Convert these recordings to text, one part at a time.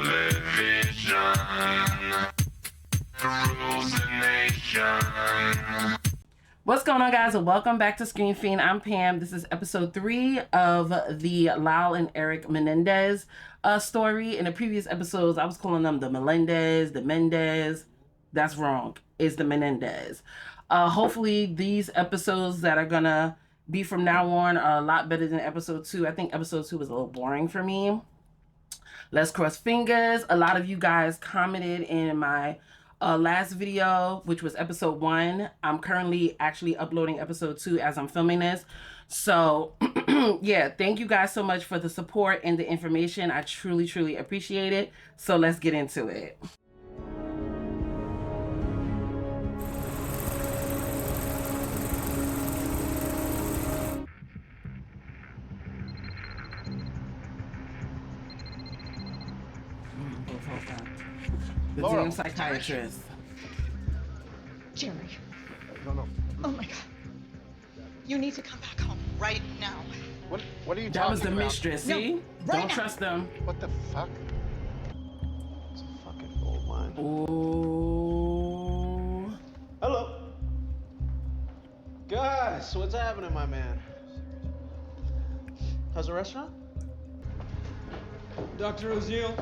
television rules the nation. What's going on, guys, and welcome back to Screen Fiend. I'm Pam. This is episode 3 of the Lyle and Erik Menendez story. In the previous episodes, I was calling them the Melendez, the Mendez. That's wrong. It's the Menendez. Hopefully, these episodes that are gonna be from now on are a lot better than episode 2. I think episode 2 was a little boring for me. Let's cross fingers. A lot of you guys commented in my last video, which was episode 1. I'm currently actually uploading episode 2 as I'm filming this. So yeah, thank you guys so much for the support and the information. I truly appreciate it. So let's get into it. The Laura. damn psychiatrist. Jerry. No. Oh my God. You need to come back home right now. What are you talking about? That was the mistress, No, see? right Don't now. trust them. What the fuck? It's a fucking gold mine. Ooh. Hello. Guys, what's happening, my man? How's the restaurant? Dr. Oziel,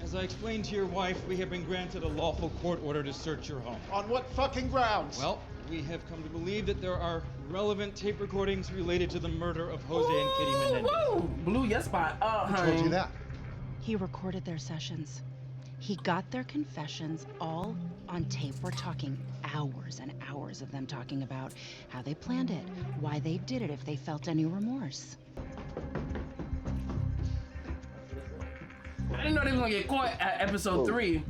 as I explained to your wife, we have been granted a lawful court order to search your home. On what fucking grounds? Well, we have come to believe that there are relevant tape recordings related to the murder of Jose and Kitty Menendez. Woo! Blew your spot up, Who honey. told you that? He recorded their sessions. He got their confessions all on tape. We're talking hours and hours of them talking about how they planned it, why they did it, if they felt any remorse. I didn't know they were gonna get caught at episode 3.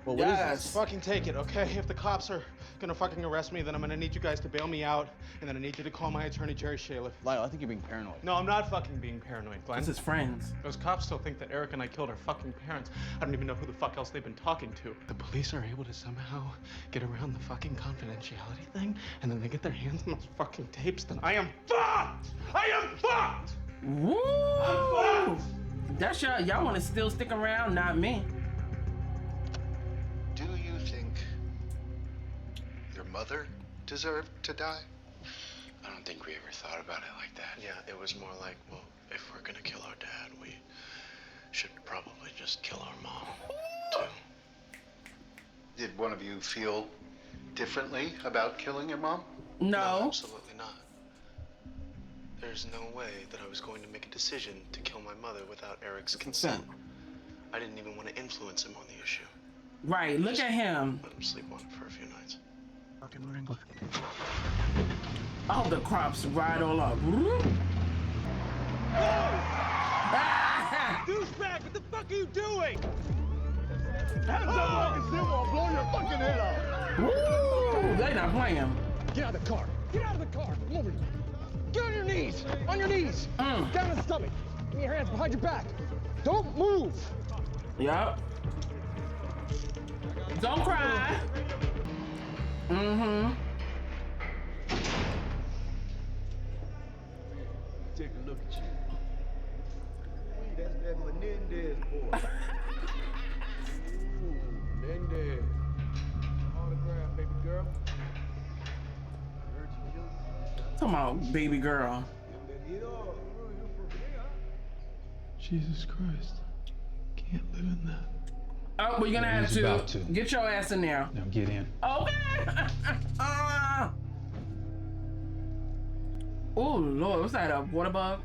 Well, what is this? Fucking take it, okay? If the cops are gonna fucking arrest me, then I'm gonna need you guys to bail me out, and then I need you to call my attorney, Jerry Shaliff. Lyle, I think you're being paranoid. No, I'm not fucking being paranoid, Glenn. That's his friends. Those cops still think that Erik and I killed our fucking parents. I don't even know who the fuck else they've been talking to. The police are able to somehow get around the fucking confidentiality thing, and then they get their hands on those fucking tapes, then I am fucked! I am fucked! Woo! I'm fucked! That's y'all want to still stick around, not me. Do you think your mother deserved to die? I don't think we ever thought about it like that. Yeah, it was more like, well, if we're gonna kill our dad, we should probably just kill our mom, too. Did one of you feel differently about killing your mom? No. Absolutely not. There's no way that I was going to make a decision to kill my mother without Erik's consent. I didn't even want to influence him on the issue. Right, look at him. Let him sleep on it for a few nights. I hope the crops ride all up. Douchebag, what the fuck are you doing? Hands up, I can see I'll blow your fucking head off! Woo! They not playing. Get out of the car. Get out of the car. Come over here. Get on your knees. On your knees. Down on the stomach. Give me your hands behind your back. Don't move. Yup. Don't cry. Take a look at you. That's that Menendez boy. Ooh, Menendez. Autograph, baby girl. Heard you killed him. Talking about baby girl. Jesus Christ. Can't live in that. Oh, we're gonna have He's about to to. get your ass in there. Now get in. Okay. Oh Lord, what's that? A water bug?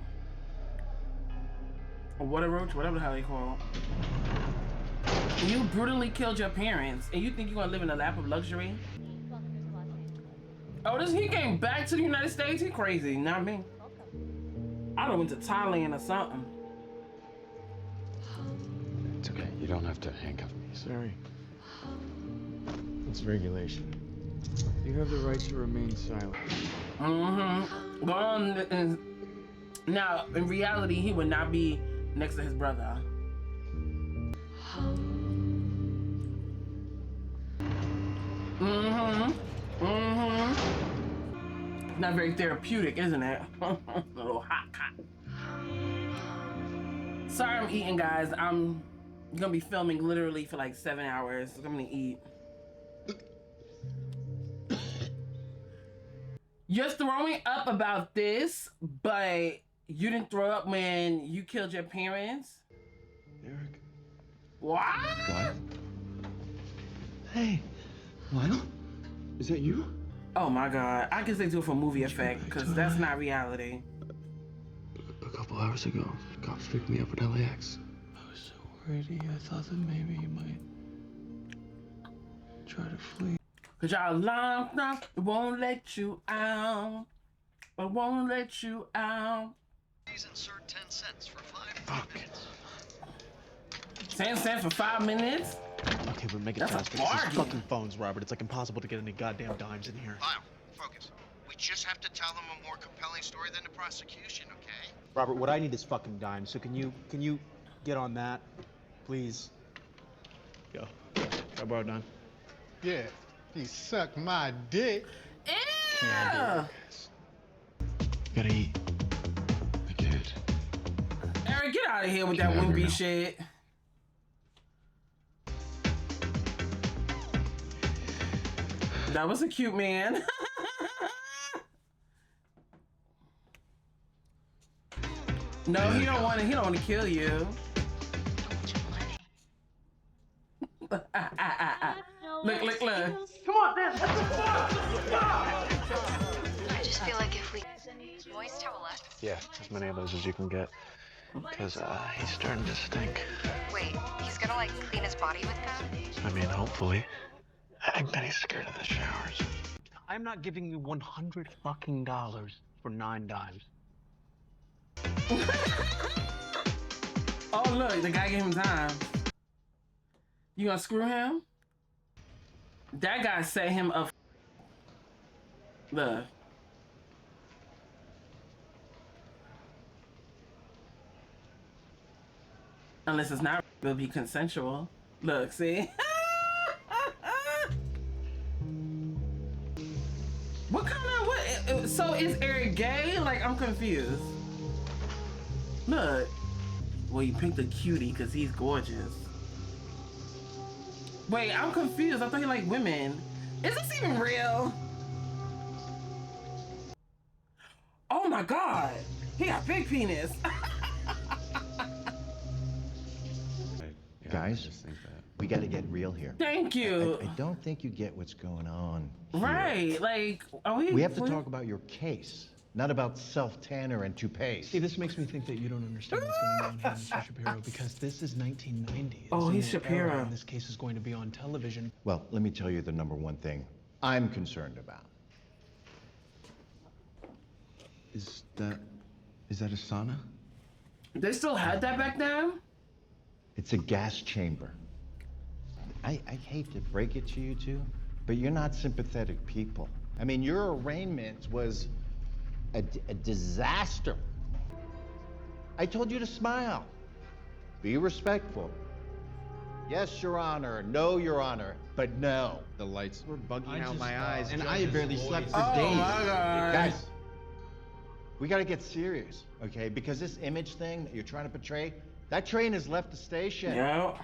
A water roach? Whatever the hell they call it. You brutally killed your parents, and you think you're gonna live in a lap of luxury? Oh, he came back to the United States? He crazy, not me. I done went to Thailand or something. It's okay. You don't have to handcuff me. Sorry. It's regulation. You have the right to remain silent. Well, now, in reality, he would not be next to his brother. Not very therapeutic, isn't it? A little hot. Sorry I'm eating, guys. I'm You're gonna be filming literally for like 7 hours. I'm gonna eat. You're throwing up about this, but you didn't throw up when you killed your parents? Eric. What? Lyle? Hey, Lyle? Is that you? Oh my god. I guess they do it for movie effect, because that's not reality. A couple hours ago, the cops picked me up at LAX. I was so worried. I thought that maybe you might try to flee. Cause y'all locked up, it won't let you out. It won't let you out. Please insert 10 cents for 5 Fuck. minutes. 10 cents for 5 minutes? Okay, but make it That's a faster. This is bargain. fucking phones, Robert. It's like impossible to get any goddamn dimes in here. Lyle, focus. We just have to tell them a more compelling story than the prosecution, okay? Robert, what I need is fucking dimes. So can you get on that, please? Yo, I borrow a dime. Yeah, he sucked my dick. Yeah. Gotta eat. I can't. Eric, get out of here with that Never wimpy know. shit. That was a cute man. No, he don't want to. He don't want to kill you. Look. Come on, man. I just feel like if we moist towel left. Yeah, as many of those as you can get. Because he's starting to stink. Wait, he's gonna like clean his body with that? I mean, hopefully. I think that he's scared of the showers. I'm not giving you $100 fucking for 9 dimes. Oh look, the guy gave him time. You gonna screw him? That guy set him up. Look. Unless it's not, it'll be consensual. Look, see? What kind of, what? So is Eric gay? Like, I'm confused. Look. Well, you picked a cutie because he's gorgeous. Wait, I'm confused. I thought you liked women. Is this even real? Oh my God. He got big penis. Guys, I just think that. we got to get real here. Thank you. I don't think you get what's going on here. Right, like, are we? We have to talk about your case, not about self-tanner and toupees. See, this makes me think that you don't understand what's going on here, Mr. Shapiro, because this is 1990. Oh, he's It's a new Shapiro. era, and this case is going to be on television. Well, let me tell you the number one thing I'm concerned about. Is that a sauna? They still had that back then? It's a gas chamber. I hate to break it to you two, but you're not sympathetic people. I mean, your arraignment was a disaster. I told you to smile. Be respectful. Yes, Your Honor. No, Your Honor. But no. The lights were bugging out my eyes, and and I I barely slept for Oh days. my God. Guys, we gotta get serious, okay? Because this image thing that you're trying to portray, that train has left the station. Yeah.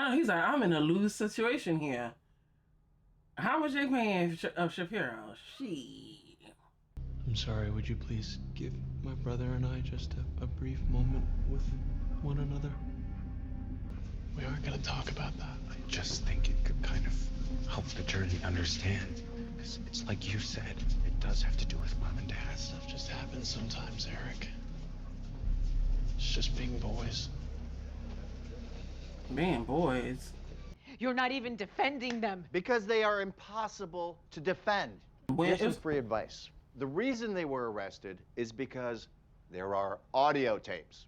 Oh, he's like, I'm in a lose situation here. How much they paying Shapiro? She. I'm sorry, would you please give my brother and I just a brief moment with one another? We aren't gonna talk about that. I just think it could kind of help the jury understand. Because it's like you said, it does have to do with mom and dad. Stuff just happens sometimes, Eric. It's just being boys. Man, boys. You're not even defending them. Because they are impossible to defend. When Here's some is- free advice. The reason they were arrested is because there are audio tapes.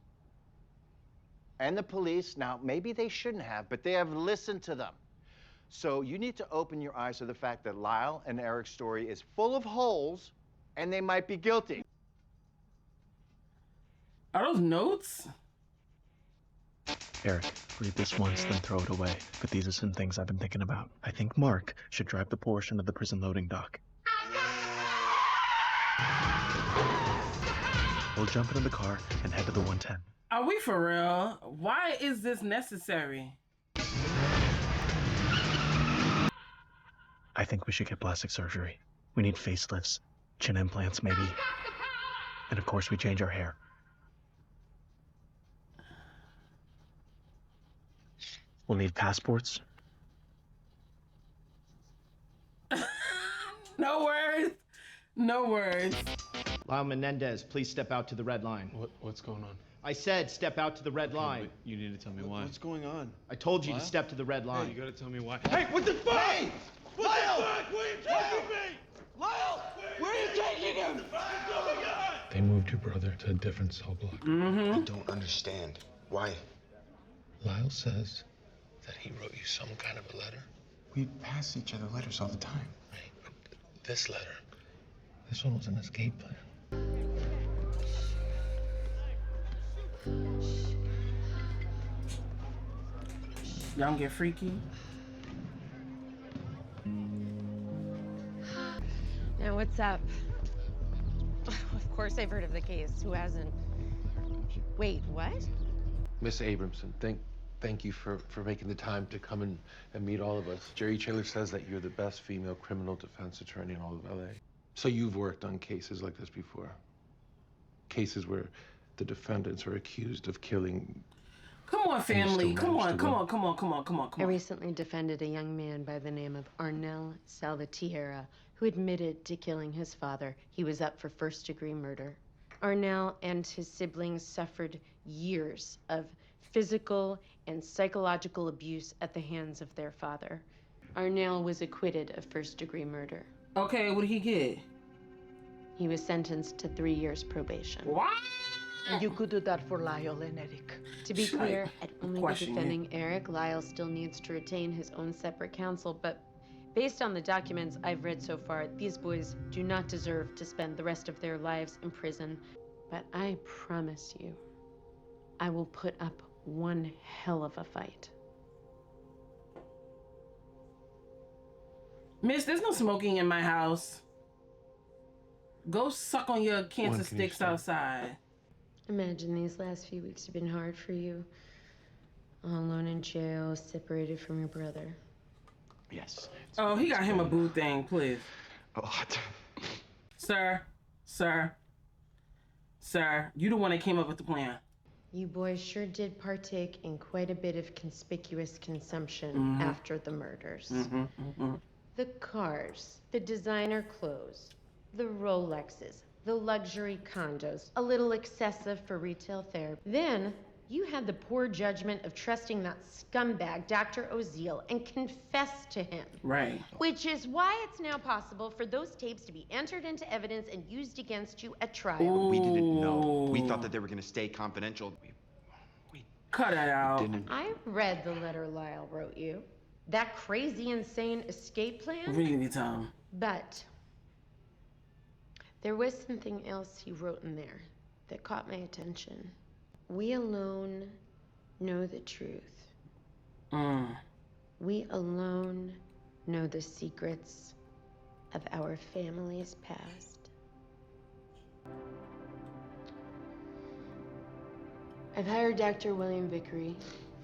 And the police, now maybe they shouldn't have, but they have listened to them. So you need to open your eyes to the fact that Lyle and Eric's story is full of holes and they might be guilty. Are those notes? Eric, read this once, then throw it away. But these are some things I've been thinking about. I think Mark should drive the portion of the prison loading dock. We'll jump into the car and head to the 110. Are we for real? Why is this necessary? I think we should get plastic surgery. We need facelifts, chin implants maybe. And of course we change our hair. We'll need passports. No words. No words. Lyle Menendez, please step out to the red line. What's going on? I said step out to the red line. Wait, you need to tell me why. What's going on? I told you Lyle? to step to the red line. Hey, you gotta tell me why. Hey, what the fuck? Hey! What the fuck? Where are you taking me? Lyle, where are you taking him? They moved your brother to a different cell block. Mm-hmm. I don't understand. Why? Lyle says that he wrote you some kind of a letter. We pass each other letters all the time. Right, but this letter, this one was an escape plan. Y'all get freaky. Now what's up? Of course I've heard of the case. Who hasn't? Wait, what? Miss Abramson, thank you for making the time to come and meet all of us. Jerry Taylor says that you're the best female criminal defense attorney in all of LA. So you've worked on cases like this before? Cases where the defendants are accused of killing. Come on, family. Come on. I recently defended a young man by the name of Arnel Salvatierra, who admitted to killing his father. He was up for first-degree murder. Arnel and his siblings suffered years of physical and psychological abuse at the hands of their father. Arnel was acquitted of first-degree murder. Okay, what did he get? He was sentenced to 3 years probation. What? You could do that for Lyle and Erik. To be clear, I'd only be Question defending Erik. Lyle still needs to retain his own separate counsel, but based on the documents I've read so far, these boys do not deserve to spend the rest of their lives in prison. But I promise you, I will put up one hell of a fight. Miss, there's no smoking in my house. Go suck on your cancer sticks outside. Imagine these last few weeks have been hard for you. All alone in jail, separated from your brother. Yes. Oh, he got him a boo thing, please. A lot. Sir, you the one that came up with the plan. You boys sure did partake in quite a bit of conspicuous consumption after the murders. The cars, the designer clothes, the Rolexes, the luxury condos, a little excessive for retail therapy. Then you had the poor judgment of trusting that scumbag, Dr. Oziel, and confess to him. Right. Which is why it's now possible for those tapes to be entered into evidence and used against you at trial. Ooh. We didn't know. We thought that they were going to stay confidential. Cut it out. I read the letter Lyle wrote you. That crazy, insane escape plan. Really, Tom. But there was something else he wrote in there that caught my attention. We alone know the truth. We alone know the secrets of our family's past. I've hired Dr. William Vickery.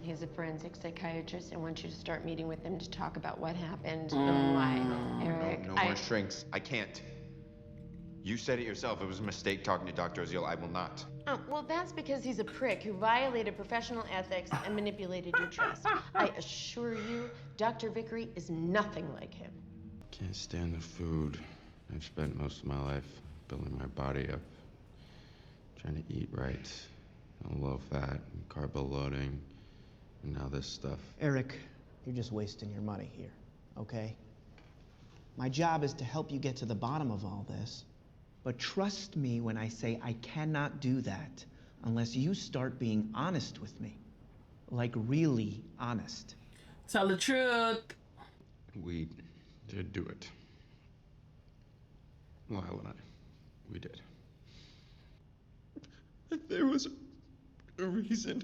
He's a forensic psychiatrist. I want you to start meeting with him to talk about what happened and why. Eric, No more shrinks. I can't. You said it yourself. It was a mistake talking to Dr. Oziel. I will not. Oh, well, that's because he's a prick who violated professional ethics and manipulated your trust. I assure you, Dr. Vickery is nothing like him. Can't stand the food. I've spent most of my life building my body up, trying to eat right. Low fat, carbo loading, and now this stuff. Erik, you're just wasting your money here, okay? My job is to help you get to the bottom of all this. But trust me when I say I cannot do that unless you start being honest with me. Like, really honest. Tell the truth. We did do it. Lyle and I, we did. There was a reason.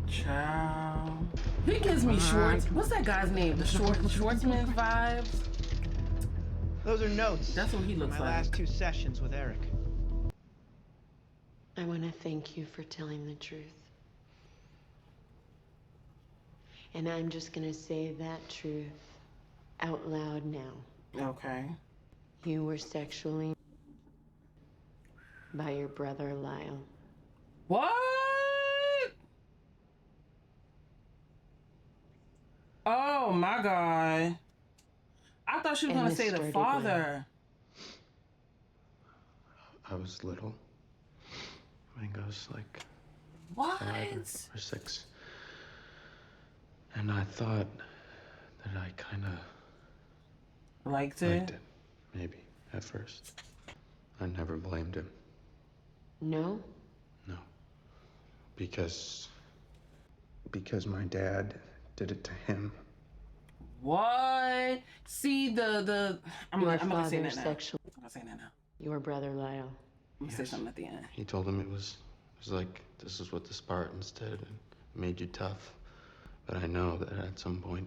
Child. He gives me Schwartz. What's that guy's name? The Schwartzman vibes? Those are notes. That's what he looks my like. last 2 sessions with Erik. I want to thank you for telling the truth. And I'm just going to say that truth out loud now. Okay. You were sexually by your brother Lyle. What? Oh my God. I thought she was going to say the father. I was little. I think I was like What? 5 or 6. And I thought that I kind of liked it. Maybe, at first. I never blamed him. No? No. Because my dad did it to him. What? See I'm gonna say that now. I'm gonna say that now. Your brother Lyle. I'm gonna say something at the end. He told him it was like, this is what the Spartans did and made you tough. But I know that at some point,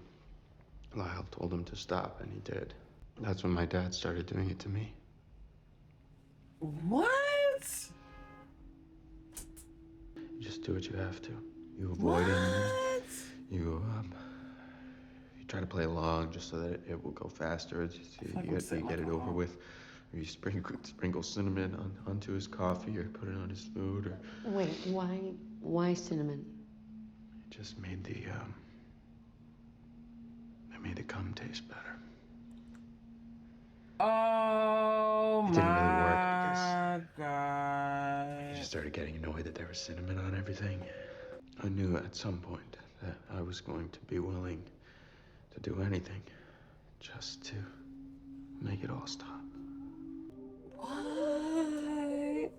Lyle told him to stop, and he did. That's when my dad started doing it to me. What? You just do what you have to. You avoid him. You try to play along just so that it will go faster. You get it over with. Or you sprinkle cinnamon onto his coffee, or put it on his food, or... Wait, why cinnamon? It just made the cum taste better. Oh It didn't really work my God. I just started getting annoyed that there was cinnamon on everything. I knew at some point that I was going to be willing to do anything just to make it all stop. What?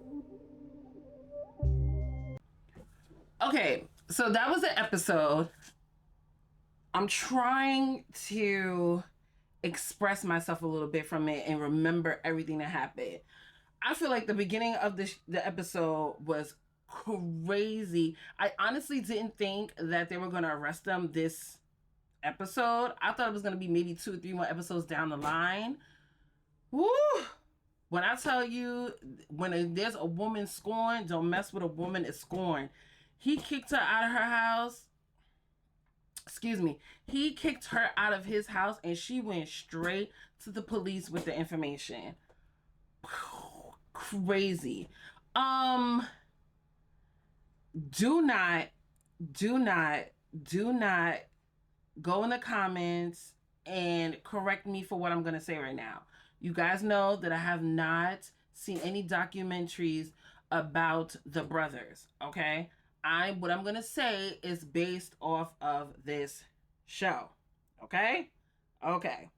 Okay, so that was the episode. I'm trying to express myself a little bit from it and remember everything that happened. I feel like the beginning of the episode was crazy. I honestly didn't think that they were going to arrest them this episode. I thought it was going to be maybe 2 or 3 more episodes down the line. Woo! When I tell you, when there's a woman scorned, don't mess with a woman is scorned. He kicked her out of her house. Excuse me. He kicked her out of his house and she went straight to the police with the information. Crazy. Do not go in the comments and correct me for what I'm going to say right now. You guys know that I have not seen any documentaries about the brothers, okay? What I'm going to say is based off of this show, okay? Okay.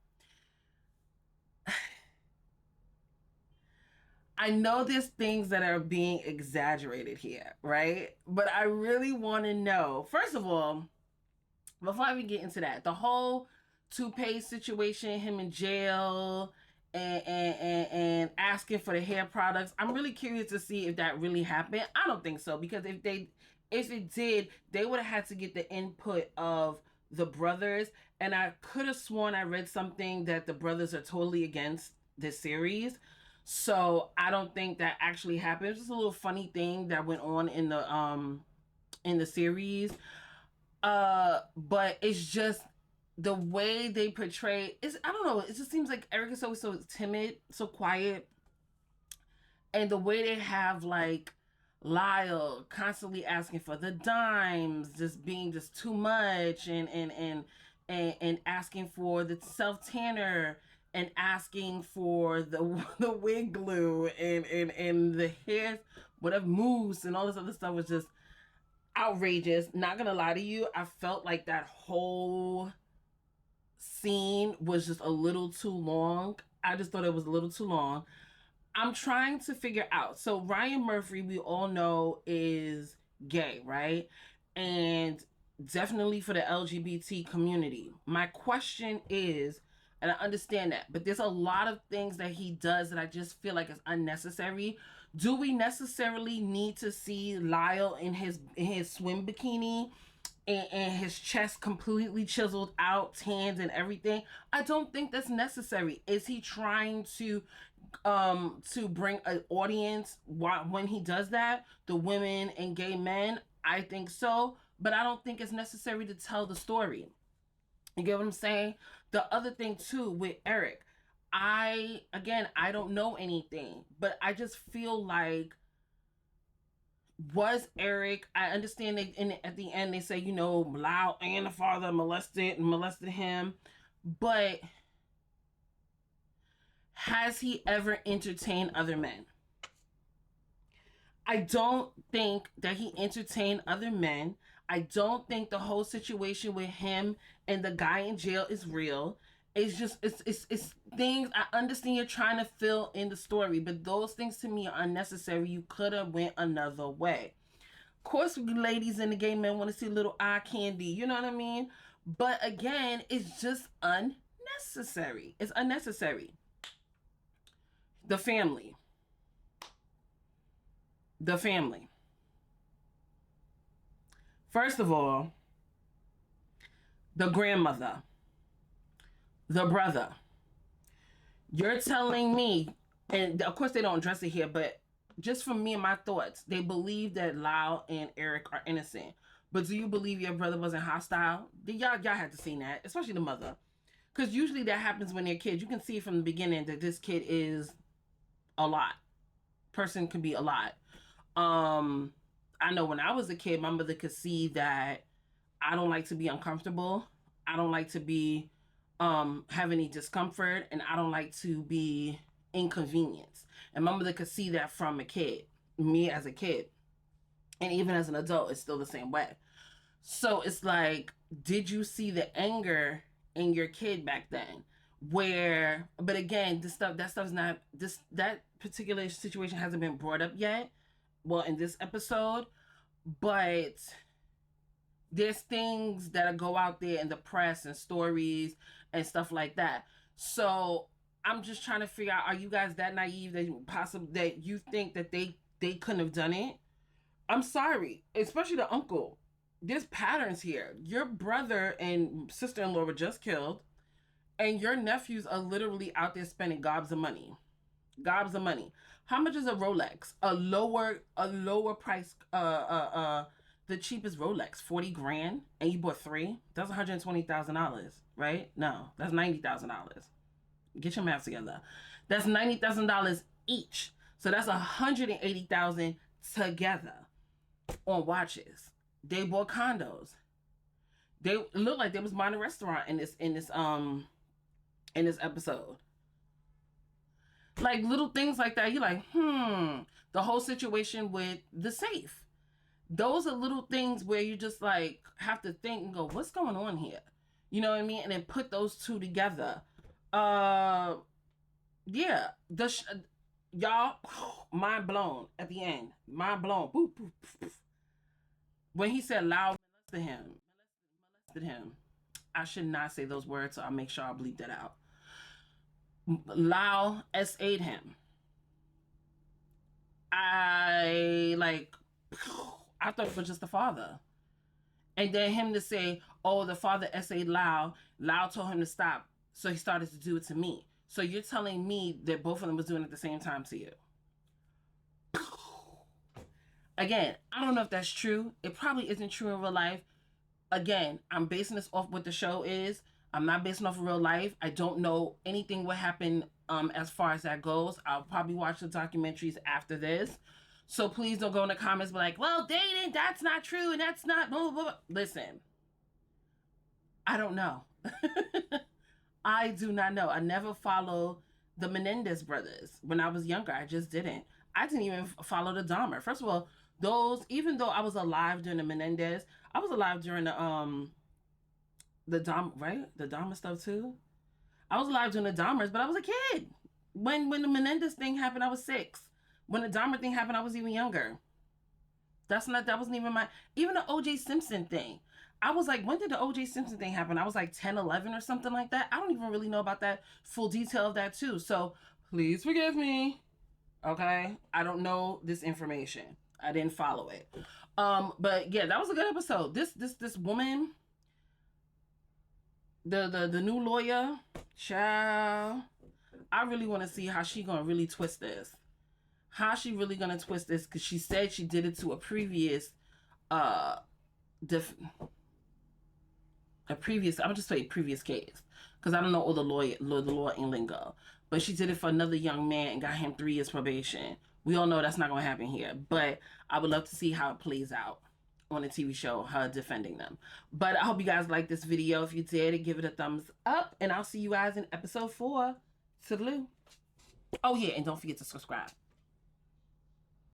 I know there's things that are being exaggerated here, right? But I really want to know, first of all, before I even get into that, the whole toothpaste situation, him in jail, and asking for the hair products, I'm really curious to see if that really happened. I don't think so, because if it did, they would have had to get the input of the brothers, and I could have sworn I read something that the brothers are totally against this series. So I don't think that actually happened. It's just a little funny thing that went on in the series. But it's just the way they portray is, I don't know, it just seems like Erik is always so timid, so quiet. And the way they have like Lyle constantly asking for the dimes, just being just too much, and asking for the self-tanner, and asking for the wig glue, and the hair, whatever, mousse, and all this other stuff was just outrageous. Not gonna lie to you, I felt like that whole scene was just a little too long. I just thought it was a little too long. I'm trying to figure out. So Ryan Murphy, we all know, is gay, right? And definitely for the LGBT community. My question is, and I understand that, but there's a lot of things that he does that I just feel like is unnecessary. Do we necessarily need to see Lyle in his swim bikini and his chest completely chiseled out, tanned and everything? I don't think that's necessary. Is he trying to to bring an audience when he does that, the women and gay men, I think so, but I don't think it's necessary to tell the story. You get what I'm saying? The other thing too with Erik, I don't know anything, but I just feel like, was Erik, I understand they at the end they say, you know, Lyle and the father molested him, but has he ever entertained other men? I don't think that he entertained other men. I don't think the whole situation with him and the guy in jail is real. It's just, it's things, I understand you're trying to fill in the story, but those things to me are unnecessary. You could have went another way. Of course, we ladies and the gay men want to see a little eye candy, you know what I mean? But again, it's just unnecessary. It's unnecessary. The family. The family. First of all, the grandmother, the brother. You're telling me, and of course they don't address it here, but just from me and my thoughts, they believe that Lyle and Erik are innocent. But do you believe your brother wasn't hostile? Y'all had to see that, especially the mother. Because usually that happens when they're kids. You can see from the beginning that this kid is a lot. Person can be a lot. I know when I was a kid, my mother could see that I don't like to be uncomfortable. I don't like to be have any discomfort, and I don't like to be inconvenienced. And my mother could see that from a kid, me as a kid. And even as an adult, it's still the same way. So it's like, did you see the anger in your kid back then? Where, but again, that particular situation hasn't been brought up yet. Well, in this episode, but there's things that go out there in the press and stories and stuff like that. So I'm just trying to figure out, are you guys that naive that you think that they couldn't have done it? I'm sorry, especially the uncle. There's patterns here. Your brother and sister-in-law were just killed, and your nephews are literally out there spending gobs of money. Gobs of money. How much is a Rolex? A lower price, the cheapest Rolex, 40 grand, and you bought 3? That's $120,000, right? No, that's $90,000. Get your math together. That's $90,000 each. So that's $180,000 together on watches. They bought condos. They look like they was buying a restaurant in this episode. Like little things like that. You're like, the whole situation with the safe. Those are little things where you just like have to think and go, what's going on here? You know what I mean? And then put those two together. Yeah. Y'all, mind blown at the end. Mind blown. Boop, boop, boop, boop. When he said Lyle molested him. I should not say those words, so I'll make sure I bleep that out. Lyle SA'd him. I thought it was just the father. And then him to say, oh, the father SA'd Lyle. Lyle told him to stop, so he started to do it to me. So you're telling me that both of them was doing it at the same time to you. Again, I don't know if that's true. It probably isn't true in real life. Again, I'm basing this off what the show is. I'm not basing off of real life. I don't know anything what happened as far as that goes. I'll probably watch the documentaries after this. So please don't go in the comments be like, well, dating, that's not true, and that's not blah, blah, blah. Listen, I don't know. I do not know. I never followed the Menendez brothers when I was younger. I just didn't. I didn't even follow the Dahmer. First of all, even though I was alive during the Menendez, I was alive during the Dahmer, right? The Dahmer stuff too. I was alive during the Dahmers, but I was a kid. When the Menendez thing happened, I was 6. When the Dahmer thing happened, I was even younger. That wasn't even even the O.J. Simpson thing. I was like, when did the O.J. Simpson thing happen? I was like 10, 11 or something like that. I don't even really know about that full detail of that too. So please forgive me. Okay? I don't know this information. I didn't follow it. But yeah, that was a good episode. This woman, the new lawyer, child, I really want to see how she gonna really twist this. How she really gonna twist this? Because she said she did it to a previous, I'm gonna just say previous case, because I don't know all the law in lingo. But she did it for another young man and got him 3 years probation. We all know that's not gonna happen here. But I would love to see how it plays out on a TV show, her defending them. But I hope you guys liked this video. If you did, give it a thumbs up, and I'll see you guys in episode 4. Toodaloo. Oh yeah, and don't forget to subscribe.